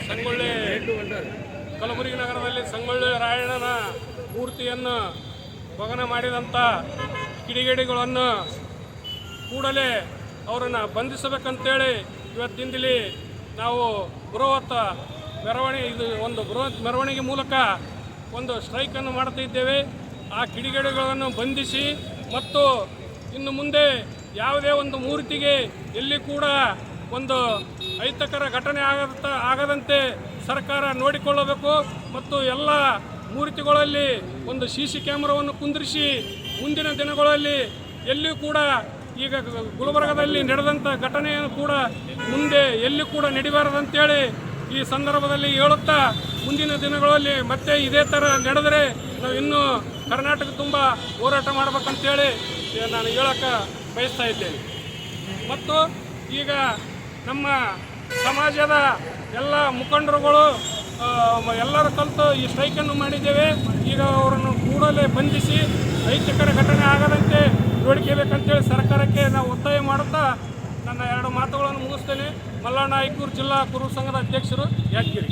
ಸಂಗೊಳ್ಳಿ ಕಲಬುರಗಿ ನಗರದಲ್ಲಿ ಸಂಗೊಳ್ಳಿ ರಾಯಣ್ಣನ ಮೂರ್ತಿಯನ್ನು ಭಗ್ನ ಮಾಡಿದಂಥ ಕಿಡಿಗೇಡಿಗಳನ್ನು ಕೂಡಲೇ ಅವರನ್ನು ಬಂಧಿಸಬೇಕಂತೇಳಿ ಇವತ್ತಿಂದಲೇ ನಾವು ಬೃಹತ್ ಮೆರವಣಿಗೆ ಒಂದು ಬೃಹತ್ ಮೆರವಣಿಗೆ ಮೂಲಕ ಒಂದು ಸ್ಟ್ರೈಕನ್ನು ಮಾಡ್ತಿದ್ದೇವೆ. ಆ ಕಿಡಿಗೇಡಿಗಳನ್ನು ಬಂಧಿಸಿ ಮತ್ತು ಇನ್ನು ಮುಂದೆ ಯಾವುದೇ ಒಂದು ಮೂರ್ತಿಗೆ ಎಲ್ಲಿ ಕೂಡ ಒಂದು ಅಹಿತಕರ ಘಟನೆ ಆಗದಂತೆ ಸರ್ಕಾರ ನೋಡಿಕೊಳ್ಳಬೇಕು ಮತ್ತು ಎಲ್ಲ ಮೂರ್ತಿಗಳಲ್ಲಿ ಒಂದು CC ಕ್ಯಾಮೆರಾವನ್ನು ಕುಂದಿರಿಸಿ ಮುಂದಿನ ದಿನಗಳಲ್ಲಿ ಎಲ್ಲಿಯೂ ಕೂಡ ಈಗ ಗುಲ್ಬರ್ಗದಲ್ಲಿ ನಡೆದಂಥ ಘಟನೆಯನ್ನು ಕೂಡ ಮುಂದೆ ಎಲ್ಲಿ ಕೂಡ ನಡಿಬಾರದಂತೇಳಿ ಈ ಸಂದರ್ಭದಲ್ಲಿ ಹೇಳುತ್ತಾ, ಮುಂದಿನ ದಿನಗಳಲ್ಲಿ ಮತ್ತೆ ಇದೇ ಥರ ನಡೆದರೆ ನಾವು ಇನ್ನೂ ಕರ್ನಾಟಕ ತುಂಬ ಹೋರಾಟ ಮಾಡಬೇಕಂತೇಳಿ ನಾನು ಹೇಳೋಕ್ಕೆ ಬಯಸ್ತಾ ಇದ್ದೇನೆ. ಮತ್ತು ಈಗ ನಮ್ಮ ಸಮಾಜದ ಎಲ್ಲ ಮುಖಂಡರುಗಳು ಎಲ್ಲರೂ ಕಲಿತು ಈ ಸ್ಟ್ರೈಕನ್ನು ಮಾಡಿದ್ದೇವೆ. ಈಗ ಅವರನ್ನು ಕೂಡಲೇ ಬಂಧಿಸಿ ಅಹಿತಕರ ಘಟನೆ ಆಗದಂತೆ ನೋಡಿಕೋಬೇಕಂತೇಳಿ ಸರ್ಕಾರಕ್ಕೆ ನಾವು ಒತ್ತಾಯ ಮಾಡುತ್ತಾ ನನ್ನ ಎರಡು ಮಾತುಗಳನ್ನು ಮುಗಿಸ್ತೇನೆ. ಮಲ್ಲಣ್ಣ ಐಕೂರು ಜಿಲ್ಲಾ ಕುರುಬ ಸಂಘದ ಅಧ್ಯಕ್ಷರು, ಯಾದಗಿರಿ.